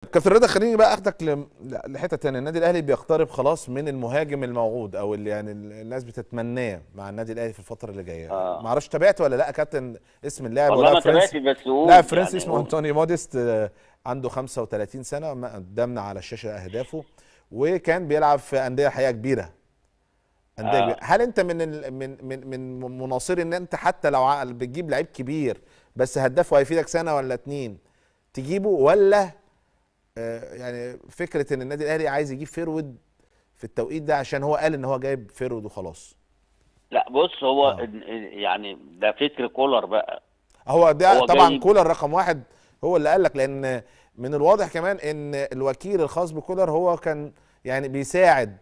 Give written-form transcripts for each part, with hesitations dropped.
كابتن رضا، خليني بقى اخدك لحته تانية. النادي الاهلي بيقترب خلاص من المهاجم الموعود او اللي يعني الناس بتتمناه مع النادي الاهلي في الفتره اللي جايه. ما اه اعرفش تابعت ولا لا يا كابتن؟ اسم اللاعب هو والله لاعب ما فرنسي. تابعت، بس لاعب قول فرنسي يعني اسمه قول. انطوني موديست، عنده 35 سنه، قدامنا على الشاشه اهدافه، وكان بيلعب في انديه حقيقه كبيره. انديه كبيره. اه هل انت من مناصري ان انت حتى لو بتجيب لعيب كبير بس هدافه هيفيدك سنه ولا اتنين تجيبه، ولا يعني فكره ان النادي الاهلي عايز يجيب فيرود في التوقيت ده عشان هو قال ان هو جايب فيرود وخلاص؟ لا بص، هو اه، يعني ده فكر كولر بقى. هو ده هو طبعا جايب. كولر رقم واحد، هو اللي قال لك. لان من الواضح كمان ان الوكيل الخاص بكولر هو كان يعني بيساعد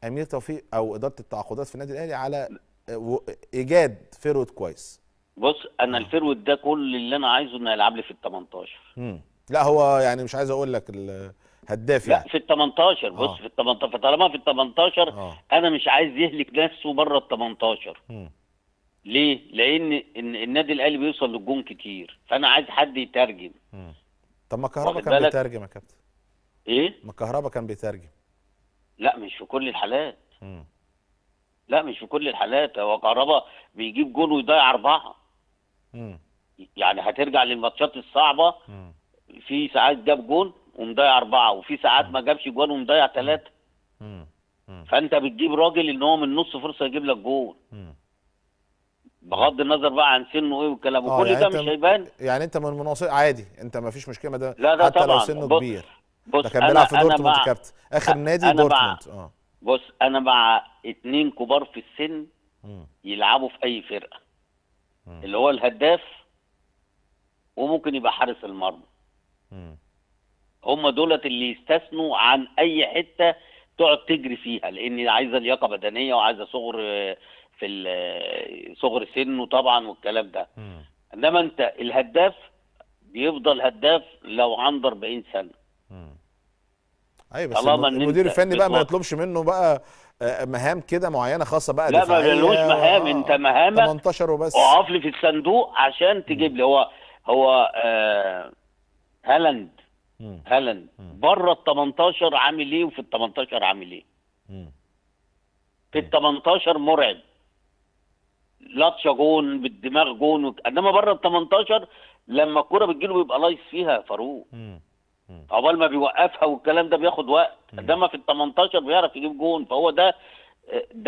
امير توفيق او اداره التعاقدات في النادي الاهلي على ايجاد فيرود كويس. بص، انا اه. الفيرود ده كل اللي انا عايزه انه يلعب لي في ال 18. لا هو يعني مش عايز اقول لك الهداف لا يعني. في ال 18، بص اه. في ال 18، فطالما في ال 18 اه. انا مش عايز يهلك نفسه بره ال 18. مم. ليه؟ لان النادي الاهلي بيوصل للجون كتير، فانا عايز حد يترجم. مم. طب ما كهربا واخد كان بالك؟ بيترجم يا كابتن. ايه؟ ما كهربا كان بيترجم. لا مش في كل الحالات. مم. لا مش في كل الحالات، هو كهربا بيجيب جون ويضيع اربعه. مم. يعني هترجع للماتشات الصعبه، مم. في ساعات جاب جون ومضيع اربعه، وفي ساعات مم. ما جابش جون ومضيع مم. ثلاثه. مم. مم. فانت بتجيب راجل ان هو من نص فرصه يجيب لك جون، مم. مم. بغض النظر بقى عن سنه ايه والكلام، اه، وكل يعني ده انت مش هيبان. يعني انت من مناصر عادي، انت ما فيش مشكله ده لا ده حتى لو طبعا. سنه بص كبير. بص ده كان انا بيلعب في انا دورتموند مع كابتن، اخر نادي انا مع دورتموند. اه. بص انا مع اتنين كبار في السن مم. يلعبوا في اي فرقه، مم. اللي هو الهداف وممكن يبقى حارس المرمى. مم. هم دولت اللي يستثنوا عن اي حته تقعد تجري فيها، لان عايزه لياقه بدنيه وعايزه صغر في صغر سنه طبعا والكلام ده. مم. انما انت الهداف بيفضل هداف لو عنده 40 سنه، مم. ايوه، بس طالما ان المدير انت الفني بقى ما يطلبش منه بقى مهام كده معينه خاصه بقى لا ما بيعملوش دفاعيه مهام، انت مهامك 18 وبس. اقف لي في الصندوق عشان مم. تجيب لي. هو هالاند. مم. هالاند مم. بره ال 18 عامل ايه وفي ال 18 عامل ايه؟ مم. في ال 18 مرعب، لطشه جون بالدماغ جون انما بره ال 18 لما الكوره بتجيله بيبقى لايص فيها يا فاروق، مم. مم. عقبال ما بيوقفها والكلام ده بياخد وقت، مم. انما في ال 18 بيعرف يجيب جون. فهو ده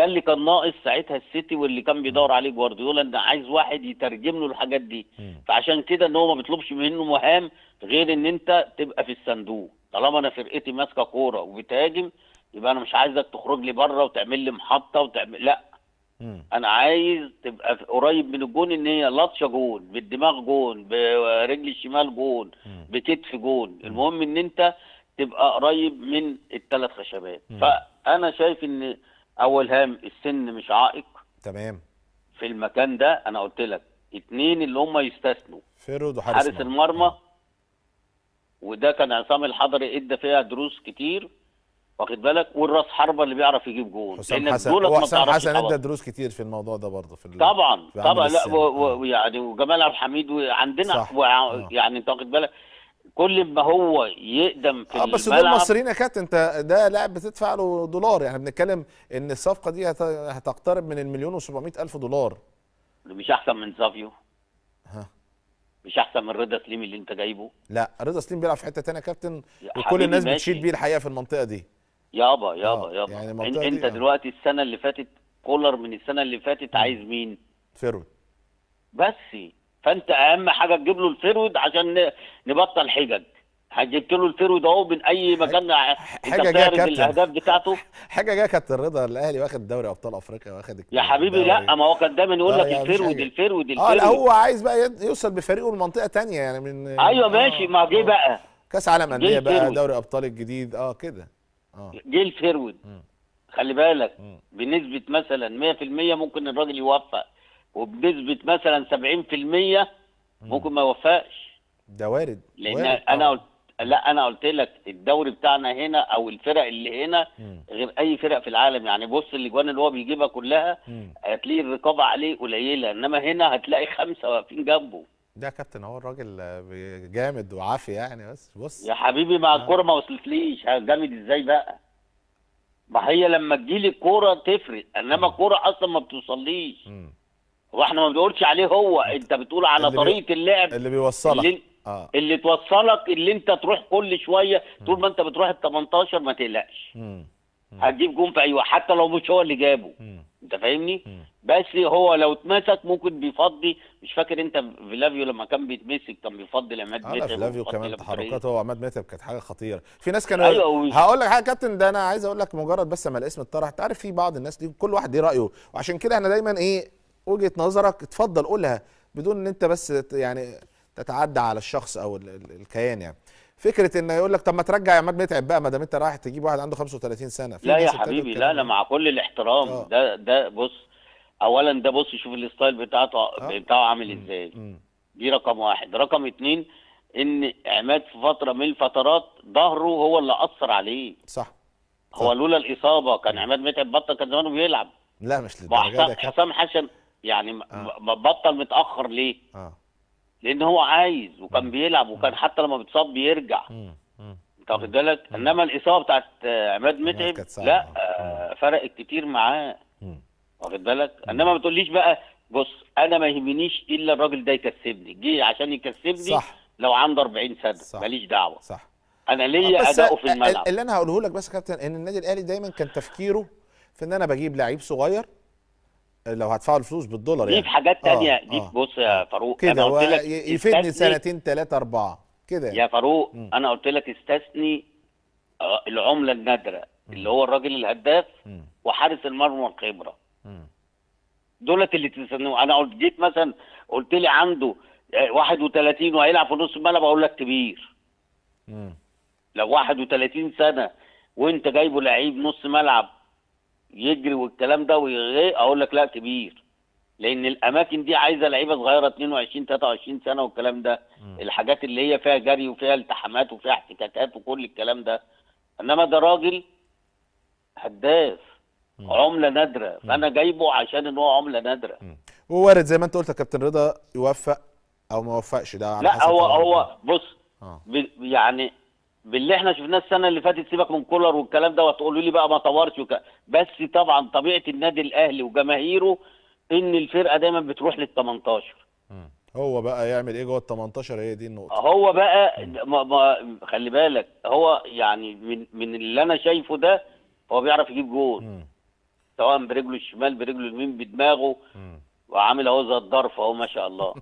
اللي كان ناقص ساعتها السيتي، واللي كان مم. بيدور عليه جوارديولا، ان عايز واحد يترجم له الحاجات دي. مم. فعشان كده ان هو ما بيطلبش منه مهام غير ان انت تبقى في الصندوق. طالما انا فرقتي ماسكه كوره وبتهاجم، يبقى انا مش عايزك تخرج لي بره وتعمل لي محطه وتعمل، لا، مم. انا عايز تبقى قريب من الجون، ان هي لطشه جون بالدماغ جون برجل الشمال جون مم. بكتف جون، مم. المهم ان انت تبقى قريب من الثلاث خشبات. مم. فانا شايف ان اول هام السن مش عائق تمام. في المكان ده. انا قلت لك اتنين اللي هم يستثنوا، فيرود وحارس حارس مرمى. المرمى، اه. وده كان عصام الحضري ادى فيها دروس كتير، واخد بالك، والراس حربه اللي بيعرف يجيب جون، حسام لانك حسن، دولت هو ما حسام بتعرفش حسن ادى تعوض. دروس كتير في الموضوع ده برضه طبعا في عامل طبعا، لا السن. اه. ويعني وجمال عبد الحميد وعندنا صح. اه. يعني انت واخد بالك، كل ما هو يقدم في اه، بس دول الملعب. مصريين يا كابتن. انت ده لاعب بتدفع له دولار، يعني بنتكلم ان الصفقه دي هتقترب من المليون و700 الف دولار. مش احسن من سافيو؟ ها. مش احسن من رضا سليم اللي انت جايبه؟ لا، رضا سليم بيلعب في حته تانية يا كابتن، يا وكل حبيبي الناس بتشيد ماشي. بيه الحقيقه في المنطقه دي. يابا اه، يابا يابا، يعني المنطقه انت دي. اه. دلوقتي السنه اللي فاتت، كولر من السنه اللي فاتت مم. عايز مين؟ فيرود. بس. فانت اهم حاجه تجيب له الفيرود عشان نبطل حجج. جبت له الفيرود اهو من اي مكان. انت حاجه جايه يا بتعرض كابتن. الاهداف بتاعته. حاجه جايه يا كابتن رضا، الاهلي واخد دوري ابطال افريقيا، واخد يا حبيبي الدوري. لا، ما هو كان دايما يقول اه، لك يعني مفيش الفيرود حاجه. الفيرود اه، لا الفيرود. هو عايز بقى يوصل بفريقه لمنطقه تانية يعني من ايوه ماشي، ما جه اه بقى. كاس عالم جه انديه بقى، الفيرود. دوري ابطال الجديد، كده. اه. جه الفيرود. مم. خلي بالك، مم. بنسبه مثلا 100% ممكن الراجل يوفق، وبنسبه مثلا 70% مم. ممكن ما يوفقش. ده وارد لان وارد انا طبعا. قلت، لا انا قلت لك الدوري بتاعنا هنا او الفرق اللي هنا مم. غير اي فرق في العالم. يعني بص الاجوان اللي هو بيجيبها كلها مم. هتلاقي الرقابه عليه قليله، انما هنا هتلاقي خمسه واقفين جنبه. ده يا كابتن هو الراجل جامد وعافي يعني، بس بص. يا حبيبي مع الكوره ما وصلتليش، جامد ازاي بقى؟ ما هي لما تجيلي الكوره تفرق، انما الكوره اصلا ما بتوصليش. مم. هو احنا ما بنقولش عليه هو، انت بتقول على اللي بي... طريقه اللعب اللي بيوصلك. اللي اه. اللي توصلك، اللي انت تروح كل شويه. طول ما انت بتروح ال 18 ما تقلقش، مم. هتجيب جون في اي وقت حتى لو مش هو اللي جابه. مم. انت فاهمني؟ مم. بس هو لو اتمسك ممكن بيفضي. مش فاكر انت فيلافيو لما كان بيتمسك كان بيفضي لعماد لا متعب فلافيو وبيفضي كمان لابو تحركاته هو عماد متعب كانت حاجه خطيره. في ناس كانوا، ايوه هقول لك حاجه يا كابتن، ده انا عايز اقول لك مجرد بس ما الاسم اتطرح، انت عارف في بعض الناس دي كل واحد ليه رايه، وعشان كده احنا دايما ايه، وجهه نظرك اتفضل قولها بدون ان انت بس يعني تتعدى على الشخص او الكيان يعني. فكره انه يقول لك طب ما ترجع يا عماد متعب بقى ما دام انت رايح تجيب واحد عنده 35 سنه، في لا يا ناس ابتدوا حبيبي، لا الكلام لا، ده. مع كل الاحترام. اه. ده بص، اولا ده بص شوف الستايل اه. بتاعه عامل ازاي. مم. دي رقم واحد. رقم اتنين، ان عماد في فتره من الفترات ظهره هو اللي اثر عليه. صح. هو صح. لولا الاصابه كان عماد متعب بطل، كان زمانه بيلعب. لا مش للدرجه وحسام دي يا كابتن. حسام حسن يعني اه. بطل متاخر ليه؟ اه. لان هو عايز وكان مم. بيلعب، وكان حتى لما بيتصاب بيرجع. مم. مم. انت واخد بالك؟ انما الاصابه بتاعت عماد عماد متعب كانت صعبه. لا، اه. فرقت كتير معاه. مم. واخد بالك؟ انما ما تقوليش بقى بص، انا ما يهمنيش الا الراجل ده يكسبني، جه عشان يكسبني. صح. لو عنده 40 سنه صح. ماليش دعوه، صح. انا ليا بس اداؤه في الملعب. اللي انا هقوله لك بس يا كابتن ان النادي الاهلي دايما كان تفكيره في ان انا بجيب لعيب صغير لو هدفعه الفلوس بالدولار دي في يعني. حاجات اه. تانية. دي اه. بص يا اه. فاروق، كده انا قلت لك يفيدني استثني. سنتين ثلاثة أربعة كده يعني. يا فاروق مم. انا قلت لك استثني العمله النادره اللي مم. هو الراجل الهداف مم. وحارس المرمى الخبره. مم. دولت اللي تستثنوا. انا قلت جيت مثلا قلت لي عنده 31 وهيلعب في نص الملعب، اقول لك كبير. مم. لو 31 سنه وانت جايبه لعيب نص ملعب يجري والكلام ده اقول لك لا كبير. لان الاماكن دي عايزه لعيبه صغيره 22 23 سنه والكلام ده. مم. الحاجات اللي هي فيها جري وفيها التحامات وفيها احتكاكات وكل الكلام ده. انما ده راجل هداف، مم. عمله نادره، فانا جايبه عشان ان هو عمله نادره. مم. ووارد زي ما انت قلت يا كابتن رضا يوفق او ما يوفقش، ده على لا حسب هو طبعا. هو بص، اه. يعني باللي احنا شفناه السنه اللي فاتت، سيبك من كولر والكلام ده وتقولوا لي بقى ما طورش بس طبعا طبيعه النادي الاهلي وجماهيره ان الفرقه دايما بتروح لل 18. مم. هو بقى يعمل ايه جوه ال 18؟ هي دي النقطة. هو بقى مم. خلي بالك، هو يعني من اللي انا شايفه ده هو بيعرف يجيب جول، مم. سواء برجله الشمال برجله اليمين بدماغه. مم. وعامل اهو زي الظرف اهو ما شاء الله.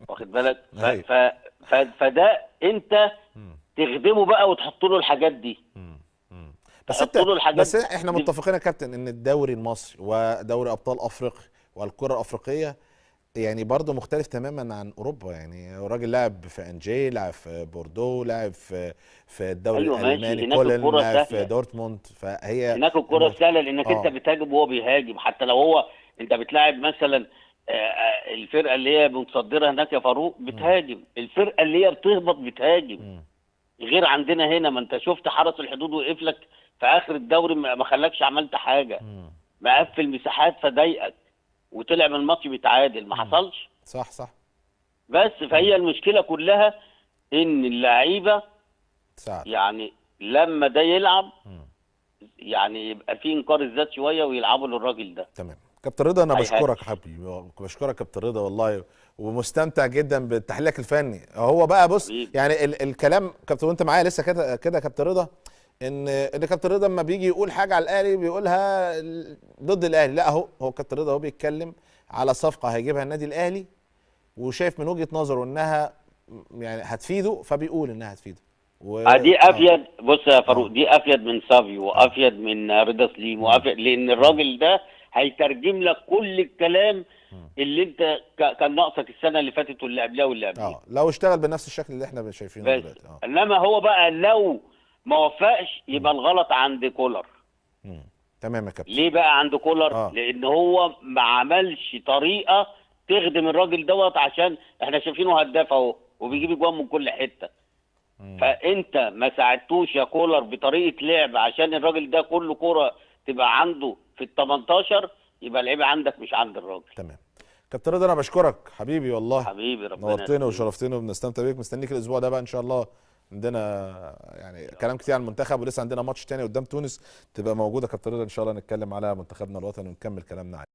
واخد بالك؟ أيوة. فده انت مم. تخدمه بقى وتحط له الحاجات دي. مم. مم. تحط له الحاجات بس احنا دي. متفقين يا كابتن ان الدوري المصري ودوري ابطال افريقيا والكرة الافريقية يعني برضه مختلف تماما عن اوروبا. يعني الراجل لعب في انجي، لعب في بوردو، لعب في الدوري ايوه ماشي، الالماني هناك كولن، الكرة لعب في سهله. دورتموند، فهي هناك الكرة سهله لانك انت اه. بتهاجم وهو بيهاجم. حتى لو هو انت بتلاعب مثلا الفرقه اللي هي متصدره هناك يا فاروق مم. بتهاجم، الفرقه اللي هي بتهبط بتهاجم. مم. غير عندنا هنا، ما انت شفت حرس الحدود وقف لك في اخر الدوري ما خلاكش عملت حاجه، مم. مقفل مساحات فضايقك وطلع من الماتش بيتعادل، ما مم. حصلش. صح. صح. بس مم. فهي المشكله كلها ان اللعيبه ساعد. يعني لما ده يلعب مم. يعني يبقى في انكار الذات شويه ويلعبوا للراجل ده. تمام كابتن رضا، انا بشكرك هيهاجم. حبيبي، بشكرك كابتن رضا والله، ومستمتع جدا بتحليلك الفني. هو بقى بص حبيبي يعني الكلام كابتن وانت معايا لسه كده كده كابتن رضا، ان كابتن رضا لما بيجي يقول حاجه على الاهلي بيقولها ضد الاهلي. لا هو كابتن رضا هو بيتكلم على صفقه هيجيبها النادي الاهلي وشايف من وجهه نظره انها يعني هتفيده، فبيقول انها هتفيده. دي افيد. بص يا فاروق، اه. دي افيد من سافيو اه. وافيد من رضا سليم مم. وافيد، لان مم. الراجل ده هيترجم لك كل الكلام مم. اللي انت كان ناقصك السنه اللي فاتت واللي قبلها واللي قبلها. لو اشتغل بنفس الشكل اللي احنا شايفينه بس دلوقتي. انما هو بقى لو ما وفقش مم. يبقى الغلط عند كولر. مم. تمام يا كابتن. ليه بقى عند كولر؟ اه. لان هو ما عملش طريقه تخدم الراجل دوت، عشان احنا شايفينه هداف اهو وبيجيب اجوان من كل حته. مم. فانت ما ساعدتوش يا كولر بطريقه لعب عشان الراجل ده كل كوره تبقى عنده في ال 18، يبقى اللعيبه عندك مش عند الراجل. تمام كابتن رضا انا بشكرك حبيبي والله، حبيبي ربنا نورتني يخليك. وشرفتني وبنستمتع بيك. مستنيك الاسبوع ده بقى ان شاء الله، عندنا يعني كلام كتير عن المنتخب، ولسه عندنا ماتش تاني قدام تونس، تبقى موجوده كابتن رضا ان شاء الله، نتكلم على منتخبنا الوطني ونكمل كلامنا عليه.